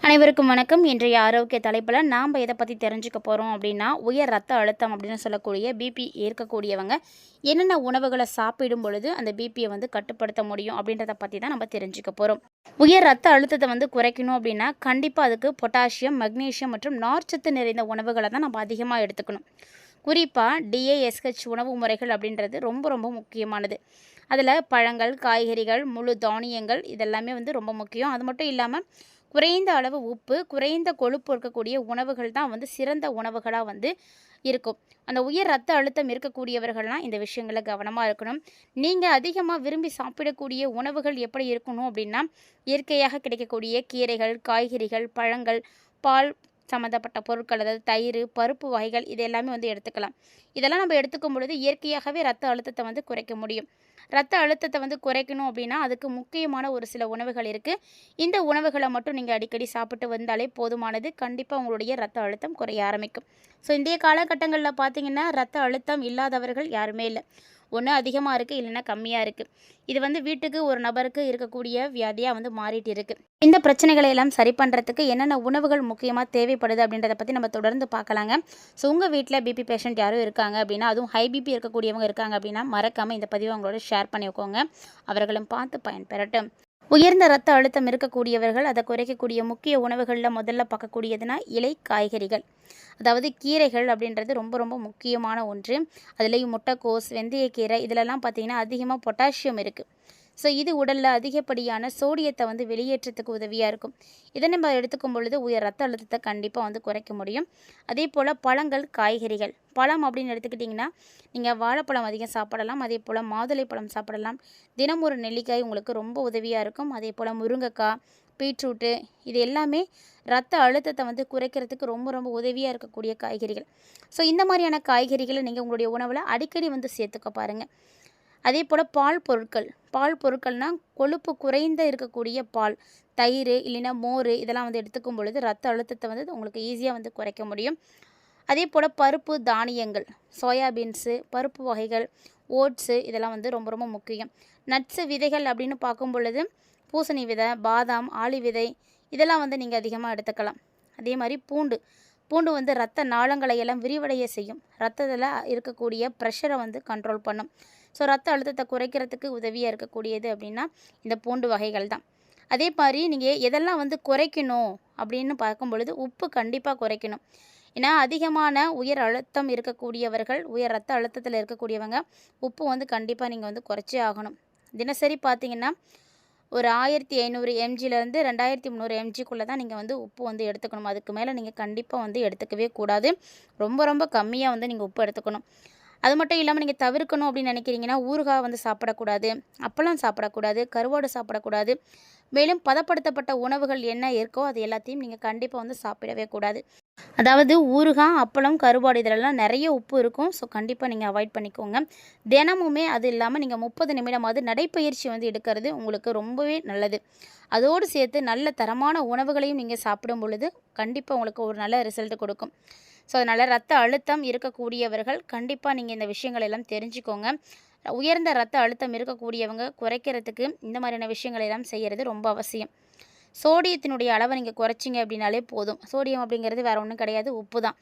அனைவருக்கும் வணக்கம். இன்றைய ஆரோக்கிய தலைப்பில் நாம் எதை பற்றி தெரிஞ்சுக்க போகிறோம் அப்படின்னா, உயர் ரத்த அழுத்தம் அப்படின்னு சொல்லக்கூடிய பிபி இருக்கக்கூடியவங்க என்னென்ன உணவுகளை சாப்பிடும் பொழுது அந்த பிபியை கட்டுப்படுத்த முடியும் அப்படின்றத பற்றி தான் நம்ம தெரிஞ்சுக்க போகிறோம். உயர் ரத்த அழுத்தத்தை குறைக்கணும் அப்படின்னா கண்டிப்பாக அதுக்கு பொட்டாசியம், மக்னீசியம் மற்றும் நார்ச்சத்து நிறைந்த உணவுகளை தான் நம்ம அதிகமாக எடுத்துக்கணும். குறிப்பாக டிஏஎஸ்ஹெச் உணவு முறைகள் அப்படின்றது ரொம்ப ரொம்ப முக்கியமானது. அதில் பழங்கள், காய்கறிகள், முழு தானியங்கள் இதெல்லாமே ரொம்ப முக்கியம். அது மட்டும் இல்லாமல் குறைந்த அளவு உப்பு, குறைந்த கொழுப்பு இருக்கக்கூடிய உணவுகள் தான் சிறந்த உணவுகளாக இருக்கும். அந்த உயர் ரத்த அழுத்தம் இருக்கக்கூடியவர்கள்லாம் இந்த விஷயங்களில் கவனமாக இருக்கணும். நீங்கள் அதிகமாக விரும்பி சாப்பிடக்கூடிய உணவுகள் எப்படி இருக்கணும் அப்படின்னா, இயற்கையாக கிடைக்கக்கூடிய கீரைகள், காய்கறிகள், பழங்கள், பால் சம்மந்தப்பட்ட பொருட்கள், அதாவது தயிர், பருப்பு வகைகள் இது எல்லாமே எடுத்துக்கலாம். இதெல்லாம் நம்ம எடுத்துக்கும் பொழுது இயற்கையாகவே ரத்த அழுத்தத்தை குறைக்க முடியும். ரத்த அழுத்தத்தை குறைக்கணும் அப்படின்னா அதுக்கு முக்கியமான ஒரு சில உணவுகள் இருக்குது. இந்த உணவுகளை மட்டும் நீங்கள் அடிக்கடி சாப்பிட்டு வந்தாலே போதுமானது. கண்டிப்பாக உங்களுடைய ரத்த அழுத்தம் குறைய ஆரம்பிக்கும். ஸோ இன்றைய காலகட்டங்களில் பார்த்தீங்கன்னா ரத்த அழுத்தம் இல்லாதவர்கள் யாருமே இல்லை. ஒன்று அதிகமாக இருக்குது, இல்லைன்னா கம்மியாக இருக்குது. இது வீட்டுக்கு ஒரு நபருக்கு இருக்கக்கூடிய வியாதியாக மாறிட்டு இருக்குது. இந்த பிரச்சனைகளை எல்லாம் சரி பண்ணுறதுக்கு என்னென்ன உணவுகள் முக்கியமாக தேவைப்படுது அப்படின்றத பற்றி நம்ம தொடர்ந்து பார்க்கலாங்க. ஸோ உங்கள் வீட்டில் பிபி பேஷண்ட் யாரும் இருக்காங்க அப்படின்னா, அதுவும் ஹை பிபி இருக்கக்கூடியவங்க இருக்காங்க அப்படின்னா மறக்காமல் இந்த பதிவை அவங்களோட ஷேர் பண்ணி வைக்கோங்க. அவர்களும் பார்த்து பயன்பெறட்டும். உயர்ந்த ரத்த அழுத்தம் இருக்கக்கூடியவர்கள் அதை குறைக்கக்கூடிய முக்கிய உணவுகளில் முதல்ல பார்க்கக்கூடியதுனா இலை காய்கறிகள், அதாவது கீரைகள் அப்படின்றது ரொம்ப ரொம்ப முக்கியமான ஒன்று. அதுலேயும் முட்டைக்கோஸ், வெந்தயக்கீரை இதிலெல்லாம் பார்த்திங்கன்னா அதிகமாக பொட்டாசியம் இருக்குது. ஸோ இது உடலில் அதிகப்படியான சோடியத்தை வெளியேற்றத்துக்கு உதவியாக இருக்கும். இதை நம்ம எடுத்துக்கும் பொழுது உயர் ரத்த அழுத்தத்தை கண்டிப்பாக குறைக்க முடியும். அதே போல் பழங்கள், காய்கறிகள், பழம் அப்படின்னு எடுத்துக்கிட்டிங்கன்னா நீங்கள் வாழைப்பழம் அதிகம் சாப்பிடலாம். அதே போல் மாதுளை பழம் சாப்பிடலாம். தினம் ஒரு நெல்லிக்காய் உங்களுக்கு ரொம்ப உதவியாக இருக்கும். அதே போல் முருங்கைக்காய், பீட்ரூட்டு இது எல்லாமே ரத்த அழுத்தத்தை குறைக்கிறதுக்கு ரொம்ப ரொம்ப உதவியாக இருக்கக்கூடிய காய்கறிகள். ஸோ இந்த மாதிரியான காய்கறிகளை நீங்கள் உங்களுடைய உணவில் அடிக்கடி சேர்த்துக்க பாருங்கள். அதே போல் பால் பொருட்கள்னால் கொழுப்பு குறைந்த இருக்கக்கூடிய பால், தயிர் இல்லைன்னா மோர் இதெல்லாம் எடுத்துக்கும் பொழுது ரத்த அழுத்தத்தை உங்களுக்கு ஈஸியாக குறைக்க முடியும். அதே போல் பருப்பு தானியங்கள், சோயாபீன்ஸு, பருப்பு வகைகள், ஓட்ஸு இதெல்லாம் ரொம்ப ரொம்ப முக்கியம். நட்ஸு விதைகள் அப்படின்னு பார்க்கும் பொழுது பூசணி விதை, பாதாம், ஆளி விதை இதெல்லாம் நீங்கள் அதிகமாக எடுத்துக்கலாம். அதே மாதிரி பூண்டு ரத்த நாளங்களை எல்லாம் விரிவடைய செய்யும். ரத்தத்தில் இருக்கக்கூடிய ப்ரெஷரை கண்ட்ரோல் பண்ணும். ஸோ ரத்த அழுத்தத்தை குறைக்கிறதுக்கு உதவியாக இருக்கக்கூடியது அப்படின்னா இந்த பூண்டு வகைகள் தான். அதே மாதிரி நீங்கள் எதெல்லாம் குறைக்கணும் அப்படின்னு பார்க்கும் பொழுது உப்பு கண்டிப்பாக குறைக்கணும். ஏன்னா அதிகமான உயர் அழுத்தம் இருக்கக்கூடியவர்கள், உயர் ரத்த அழுத்தத்தில் இருக்கக்கூடியவங்க உப்பு கண்டிப்பாக நீங்கள் குறைச்சே ஆகணும். தினசரி பார்த்திங்கன்னா ஒரு 1500 எம்ஜிலேருந்து 2300 எம்ஜிக்குள்ளே தான் நீங்கள் உப்பு எடுத்துக்கணும். அதுக்கு மேலே நீங்கள் கண்டிப்பாக எடுத்துக்கவே கூடாது. ரொம்ப ரொம்ப கம்மியாக நீங்கள் உப்பு எடுத்துக்கணும். அது மட்டும் இல்லாமல் நீங்கள் தவிர்க்கணும் அப்படின்னு நினைக்கிறீங்கன்னா ஊறுகாய் சாப்பிடக்கூடாது, அப்பளம் சாப்பிடக்கூடாது, கருவாடு சாப்பிடக்கூடாது. மேலும் பதப்படுத்தப்பட்ட உணவுகள் என்ன இருக்கோ அது எல்லாத்தையும் நீங்கள் கண்டிப்பாக சாப்பிடவே கூடாது. அதாவது ஊறுகாய், அப்பளம், கருவாடு இதிலெல்லாம் நிறைய உப்பு இருக்கும். ஸோ கண்டிப்பாக நீங்கள் அவாய்ட் பண்ணிக்கோங்க. தினமுமே அது இல்லாமல் நீங்கள் 30 நிமிடமாவது நடைப்பயிற்சி எடுக்கிறது உங்களுக்கு ரொம்பவே நல்லது. அதோடு சேர்த்து நல்ல தரமான உணவுகளையும் நீங்கள் சாப்பிடும் பொழுது கண்டிப்பாக உங்களுக்கு ஒரு நல்ல ரிசல்ட் கொடுக்கும். ஸோ அதனால் ரத்த அழுத்தம் இருக்கக்கூடியவர்கள் கண்டிப்பாக நீங்கள் இந்த விஷயங்கள் எல்லாம் தெரிஞ்சுக்கோங்க. உயர்ந்த ரத்த அழுத்தம் இருக்கக்கூடியவங்க குறைக்கிறதுக்கு இந்த மாதிரியான விஷயங்கள் எல்லாம் செய்கிறது ரொம்ப அவசியம். சோடியத்தினுடைய அளவை நீங்கள் குறைச்சிங்க அப்படின்னாலே போதும். சோடியம் அப்படிங்கிறது வேறு ஒன்றும் கிடையாது, உப்பு தான்.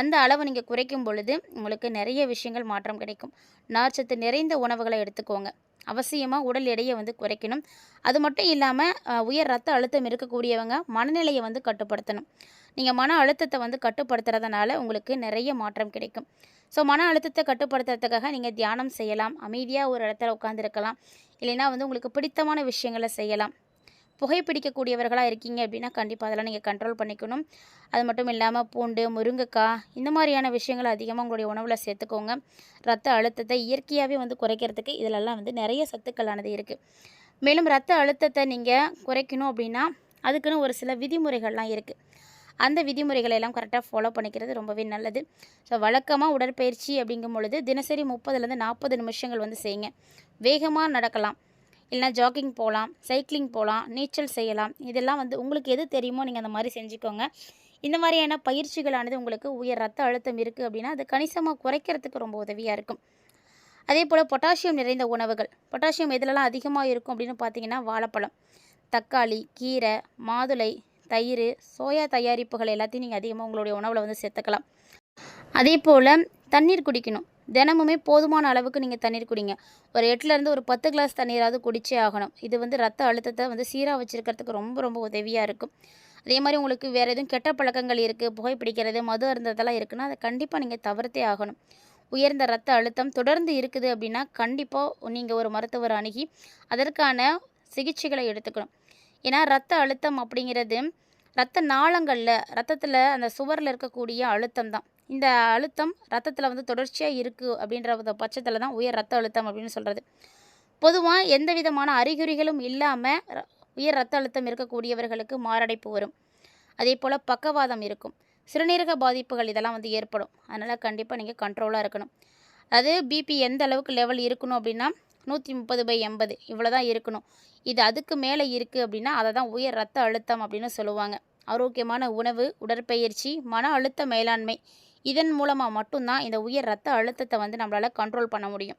அந்த அளவை நீங்கள் குறைக்கும் பொழுது உங்களுக்கு நிறைய விஷயங்கள் மாற்றம் கிடைக்கும். நார்ச்சத்து நிறைந்த உணவுகளை எடுத்துக்கோங்க. அவசியமாக உடல் எடையை குறைக்கணும். அது மட்டும் இல்லாமல் உயர் ரத்த அழுத்தம் இருக்கக்கூடியவங்க மனநிலையை கட்டுப்படுத்தணும். நீங்கள் மன அழுத்தத்தை கட்டுப்படுத்துறதுனால உங்களுக்கு நிறைய மாற்றம் கிடைக்கும். ஸோ மன அழுத்தத்தை கட்டுப்படுத்துறதுக்காக நீங்கள் தியானம் செய்யலாம், அமைதியாக ஒரு இடத்துல உட்காந்துருக்கலாம், இல்லைன்னா உங்களுக்கு பிடித்தமான விஷயங்களை செய்யலாம். புகைப்பிடிக்கக்கூடியவர்களாக இருக்கீங்க அப்படின்னா கண்டிப்பாக அதெல்லாம் நீங்கள் கண்ட்ரோல் பண்ணிக்கணும். அது மட்டும் இல்லாமல் பூண்டு, முருங்கைக்காய் இந்த மாதிரியான விஷயங்களை அதிகமாக உங்களுடைய உணவில் சேர்த்துக்கோங்க. ரத்த அழுத்தத்தை இயற்கையாகவே குறைக்கிறதுக்கு இதிலெல்லாம் நிறைய சத்துக்களானது இருக்குது. மேலும் ரத்த அழுத்தத்தை நீங்கள் குறைக்கணும் அப்படின்னா அதுக்குன்னு ஒரு சில விதிமுறைகள்லாம் இருக்குது. அந்த விதிமுறைகளை எல்லாம் கரெக்டாக ஃபாலோ பண்ணிக்கிறது ரொம்பவே நல்லது. ஸோ வழக்கமாக உடற்பயிற்சி அப்படிங்கும் பொழுது தினசரி 30லேருந்து 40 நிமிஷங்கள் செய்யுங்க. வேகமாக நடக்கலாம், இல்லைனா ஜாக்கிங் போகலாம், சைக்கிளிங் போகலாம், நீச்சல் செய்யலாம். இதெல்லாம் உங்களுக்கு எது தெரியுமோ நீங்கள் அந்த மாதிரி செஞ்சுக்கோங்க. இந்த மாதிரியான பயிற்சிகளானது உங்களுக்கு உயர் ரத்த அழுத்தம் இருக்குது அப்படின்னா அது கணிசமாக குறைக்கிறதுக்கு ரொம்ப உதவியாக இருக்கும். அதே போல் பொட்டாசியம் நிறைந்த உணவுகள், பொட்டாசியம் எதுலலாம் அதிகமாக இருக்கும் அப்படின்னு பார்த்தீங்கன்னா வாழைப்பழம், தக்காளி, கீரை, மாதுளை, தயிர், சோயா தயாரிப்புகள் எல்லாத்தையும் நீங்கள் அதிகமாக உங்களுடைய உணவில் வந்து சேர்த்துக்கலாம். அதே போல் தண்ணீர் குடிக்கணும். தினமுமே போதுமான அளவுக்கு நீங்கள் தண்ணீர் குடிங்க. ஒரு 8லேருந்து ஒரு 10 கிளாஸ் தண்ணீராவது குடிச்சே ஆகணும். இது வந்து ரத்த அழுத்தத்தை வந்து சீராக வச்சுருக்கிறதுக்கு ரொம்ப ரொம்ப உதவியாக இருக்கும். அதே மாதிரி உங்களுக்கு வேறு எதுவும் கெட்ட பழக்கங்கள் இருக்குது, புகைப்பிடிக்கிறது, மது அருந்துறதெல்லாம் இருக்குன்னா அதை கண்டிப்பாக நீங்கள் தவிர்த்தே ஆகணும். உயர்ந்த ரத்த அழுத்தம் தொடர்ந்து இருக்குது அப்படின்னா கண்டிப்பாக நீங்கள் ஒரு மருத்துவரை அணுகி அதற்கான சிகிச்சைகளை எடுத்துக்கணும். ஏன்னா ரத்த அழுத்தம் அப்படிங்கிறது ரத்த நாளங்களில் ரத்தத்தில் அந்த சுவரில் இருக்கக்கூடிய அழுத்தம் தான். இந்த அழுத்தம் ரத்தத்தில் வந்து தொடர்ச்சியாக இருக்குது அப்படின்ற பட்சத்தில் தான் உயர் ரத்த அழுத்தம் அப்படின்னு சொல்கிறது. பொதுவாக எந்த விதமான அறிகுறிகளும் இல்லாமல் உயர் ரத்த அழுத்தம் இருக்கக்கூடியவர்களுக்கு மாரடைப்பு வரும். அதே போல் பக்கவாதம் இருக்கும், சிறுநீரக பாதிப்புகள் இதெல்லாம் வந்து ஏற்படும். அதனால் கண்டிப்பாக நீங்கள் கண்ட்ரோலாக இருக்கணும். அது பிபி எந்த அளவுக்கு லெவல் இருக்கணும் அப்படின்னா 130/80 இவ்வளோ தான் இருக்கணும். இது அதுக்கு மேலே இருக்குது அப்படின்னா அதை தான் உயர் ரத்த அழுத்தம் அப்படின்னு சொல்லுவாங்க. ஆரோக்கியமான உணவு, உடற்பயிற்சி, மன அழுத்த மேலாண்மை இதன் மூலமாக மட்டும்தான் இந்த உயர் ரத்த அழுத்தத்தை வந்து நம்மளால் கண்ட்ரோல் பண்ண முடியும்.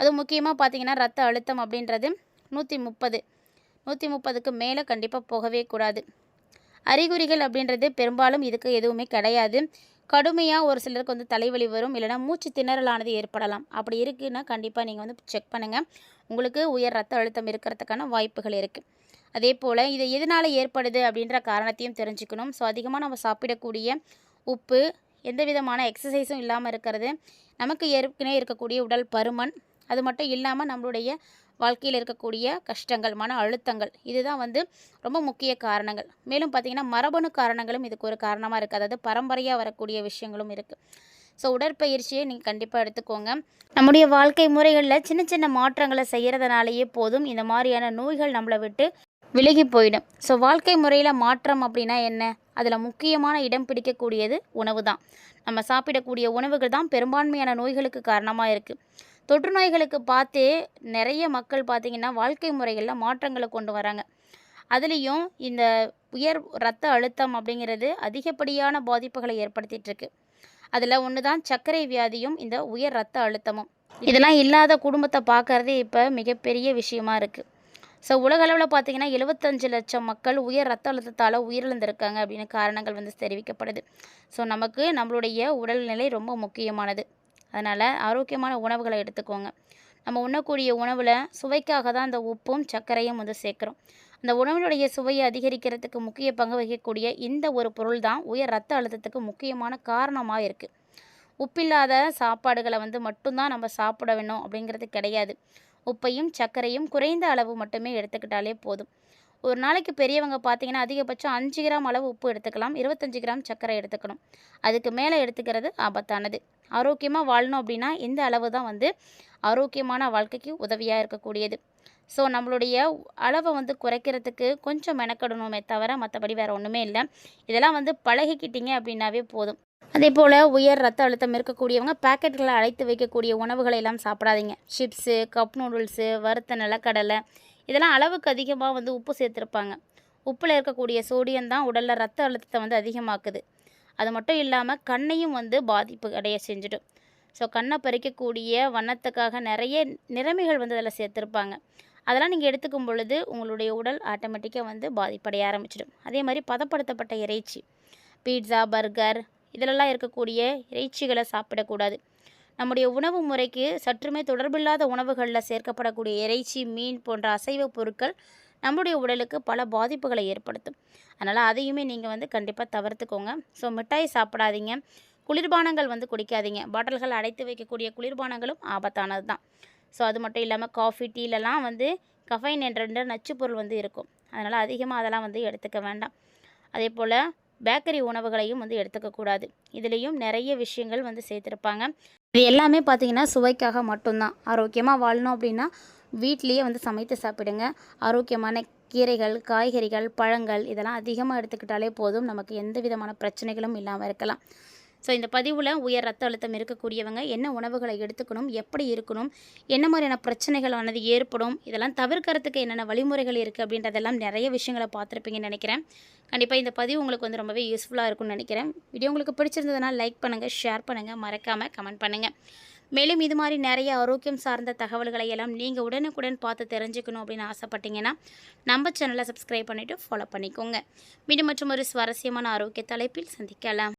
அதுவும் முக்கியமாக பார்த்திங்கன்னா ரத்த அழுத்தம் அப்படின்றது 130க்கு மேலே கண்டிப்பாக போகவே கூடாது. அறிகுறிகள் அப்படின்றது பெரும்பாலும் இதுக்கு எதுவுமே கிடையாது. கடுமையாக ஒரு சிலருக்கு வந்து தலைவலி வரும், இல்லைனா மூச்சு திணறலானது ஏற்படலாம். அப்படி இருக்குன்னா கண்டிப்பாக நீங்கள் வந்து செக் பண்ணுங்கள். உங்களுக்கு உயர் ரத்த அழுத்தம் இருக்கிறதுக்கான வாய்ப்புகள் இருக்குது. அதே போல் இது எதனால் ஏற்படுது அப்படின்ற காரணத்தையும் தெரிஞ்சுக்கணும். ஸோ அதிகமாக நம்ம சாப்பிடக்கூடிய உப்பு, எந்த விதமான எக்ஸசைஸும் இல்லாமல் இருக்கிறது, நமக்கு ஏற்கனவே இருக்கக்கூடிய உடல் பருமன், அது மட்டும் இல்லாமல் நம்மளுடைய வாழ்க்கையில் இருக்கக்கூடிய கஷ்டங்கள், மன அழுத்தங்கள் இதுதான் வந்து ரொம்ப முக்கிய காரணங்கள். மேலும் பார்த்திங்கன்னா மரபணு காரணங்களும் இதுக்கு ஒரு காரணமாக இருக்குது. அதாவது பரம்பரையாக வரக்கூடிய விஷயங்களும் இருக்குது. ஸோ உடற்பயிற்சியை நீங்கள் கண்டிப்பாக எடுத்துக்கோங்க. நம்முடைய வாழ்க்கை முறைகளில் சின்ன சின்ன மாற்றங்களை செய்கிறதுனாலேயே போதும் இந்த மாதிரியான நோய்கள் நம்மளை விட்டு விலகி போயிடும். ஸோ வாழ்க்கை முறையில் மாற்றம் அப்படின்னா என்ன? அதில் முக்கியமான இடம் பிடிக்கக்கூடியது உணவு தான். நம்ம சாப்பிடக்கூடிய உணவுகள் தான் பெரும்பான்மையான நோய்களுக்கு காரணமாக இருக்குது. தொற்று நோய்களுக்கு பார்த்தே நிறைய மக்கள் பார்த்திங்கன்னா வாழ்க்கை முறைகளில் மாற்றங்களை கொண்டு வராங்க. அதுலேயும் இந்த உயர் இரத்த அழுத்தம் அப்படிங்கிறது அதிகப்படியான பாதிப்புகளை ஏற்படுத்திகிட்ருக்கு. அதில் ஒன்று தான் சர்க்கரை வியாதியும் இந்த உயர் இரத்த அழுத்தமும். இதெல்லாம் இல்லாத குடும்பத்தை பார்க்குறதே இப்போ மிகப்பெரிய விஷயமா இருக்குது. ஸோ உலகளவில் பார்த்திங்கன்னா 75 லட்சம் மக்கள் உயர் ரத்த அழுத்தத்தால் உயிரிழந்திருக்காங்க அப்படின்னு காரணங்கள் வந்து தெரிவிக்கப்படுது. ஸோ நமக்கு நம்மளுடைய உடல்நிலை ரொம்ப முக்கியமானது. அதனால் ஆரோக்கியமான உணவுகளை எடுத்துக்கோங்க. நம்ம உண்ணக்கூடிய உணவில் சுவைக்காக தான் அந்த உப்பும் சர்க்கரையும் வந்து சேர்க்குறோம். அந்த உணவினுடைய சுவையை அதிகரிக்கிறதுக்கு முக்கிய பங்கு வகிக்கக்கூடிய இந்த ஒரு பொருள் தான் உயர் ரத்த அழுத்தத்துக்கு முக்கியமான காரணமாக இருக்குது. உப்பில்லாத சாப்பாடுகளை வந்து மட்டும்தான் நம்ம சாப்பிட வேணும் அப்படிங்கிறது கிடையாது. உப்பையும் சர்க்கரையும் குறைந்த அளவு மட்டுமே எடுத்துக்கிட்டாலே போதும். ஒரு நாளைக்கு பெரியவங்க பார்த்திங்கன்னா அதிகபட்சம் 5 கிராம் அளவு உப்பு எடுத்துக்கலாம், 25 கிராம் சர்க்கரை எடுத்துக்கணும். அதுக்கு மேலே எடுத்துக்கிறது ஆபத்தானது. ஆரோக்கியமாக வாழணும் அப்படின்னா இந்த அளவு தான் வந்து ஆரோக்கியமான வாழ்க்கைக்கு உதவியாக இருக்கக்கூடியது. ஸோ நம்மளுடைய அளவை வந்து குறைக்கிறதுக்கு கொஞ்சம் மெனக்கடணுமே தவிர மற்றபடி வேறு ஒன்றுமே இல்லை. இதெல்லாம் வந்து பழகிக்கிட்டீங்க அப்படின்னாவே போதும். அதே போல் உயர் ரத்த அழுத்தம் இருக்கக்கூடியவங்க பேக்கெட்களை அடைத்து வைக்கக்கூடிய உணவுகளை எல்லாம் சாப்பிடாதீங்க. சிப்ஸு, கப் நூடுல்ஸு, வறுத்த நிலக்கடலை இதெல்லாம் அளவுக்கு அதிகமாக வந்து உப்பு சேர்த்துருப்பாங்க. உப்பில் இருக்கக்கூடிய சோடியம் தான் உடலில் ரத்த அழுத்தத்தை வந்து அதிகமாக்குது. அது மட்டும் இல்லாமல் கண்ணையும் வந்து பாதிப்பு அடைய செஞ்சிடும். ஸோ கண்ணை பறிக்கக்கூடிய வண்ணத்துக்காக நிறைய நிறமிகள் வந்து அதில் சேர்த்துருப்பாங்க. அதெல்லாம் நீங்கள் எடுத்துக்கும் பொழுது உங்களுடைய உடல் ஆட்டோமேட்டிக்காக வந்து பாதிப்படைய ஆரம்பிச்சிடும். அதே மாதிரி பதப்படுத்தப்பட்ட இறைச்சி, பீட்சா, பர்கர் இதிலெல்லாம் இருக்கக்கூடிய இறைச்சிகளை சாப்பிடக்கூடாது. நம்முடைய உணவு முறைக்கு சற்றுமே தொடர்பில்லாத உணவுகளில் சேர்க்கப்படக்கூடிய இறைச்சி, மீன் போன்ற அசைவ பொருட்கள் நம்முடைய உடலுக்கு பல பாதிப்புகளை ஏற்படுத்தும். அதனால் அதையுமே நீங்கள் வந்து கண்டிப்பாக தவிர்த்துக்கோங்க. ஸோ மிட்டாய் சாப்பிடாதீங்க, குளிர்பானங்கள் வந்து குடிக்காதீங்க. பாட்டில்கள் அடைத்து வைக்கக்கூடிய குளிர்பானங்களும் ஆபத்தானது தான். ஸோ அது மட்டும் இல்லாமல் காஃபி, டீலெலாம் வந்து கஃபைன் என்ற நச்சுப்பொருள் வந்து இருக்கும். அதனால் அதிகமாக அதெல்லாம் வந்து எடுத்துக்க வேண்டாம். அதே போல் பேக்கரி உணவுகளையும் வந்து எடுத்துக்கக்கூடாது. இதுலேயும் நிறைய விஷயங்கள் வந்து சேர்த்துருப்பாங்க. இது எல்லாமே பார்த்திங்கன்னா சுவைக்காக மட்டும்தான். ஆரோக்கியமாக வாழணும் அப்படின்னா வீட்லேயே வந்து சமைத்து சாப்பிடுங்க. ஆரோக்கியமான கீரைகள், காய்கறிகள், பழங்கள் இதெல்லாம் அதிகமாக எடுத்துக்கிட்டாலே போதும். நமக்கு எந்த விதமான பிரச்சனைகளும் இல்லாமல் இருக்கலாம். ஸோ இந்த பதிவில் உயர் ரத்த அழுத்தம் இருக்கக்கூடியவங்க என்ன உணவுகளை எடுத்துக்கணும், எப்படி இருக்கணும், என்ன மாதிரியான பிரச்சனைகள் ஆனது ஏற்படும், இதெல்லாம் தவிர்க்கிறதுக்கு என்னென்ன வழிமுறைகள் இருக்குது அப்படின்றதெல்லாம் நிறைய விஷயங்களை பார்த்துருப்பீங்கன்னு நினைக்கிறேன். கண்டிப்பாக இந்த பதிவு உங்களுக்கு வந்து ரொம்பவே யூஸ்ஃபுல்லாக இருக்கும்னு நினைக்கிறேன். வீடியோ உங்களுக்கு பிடிச்சிருந்ததுனால் லைக் பண்ணுங்கள், ஷேர் பண்ணுங்கள், மறக்காமல் கமெண்ட் பண்ணுங்கள். மேலும் இது மாதிரி நிறைய ஆரோக்கியம் சார்ந்த தகவல்களை எல்லாம் நீங்கள் உடனுக்குடன் பார்த்து தெரிஞ்சுக்கணும் அப்படின்னு ஆசைப்பட்டீங்கன்னா நம்ம சேனலை சப்ஸ்கிரைப் பண்ணிவிட்டு ஃபாலோ பண்ணிக்கோங்க. மீண்டும் மற்றும் ஒரு சுவாரஸ்யமான ஆரோக்கிய தலைப்பில் சந்திக்கலாம்.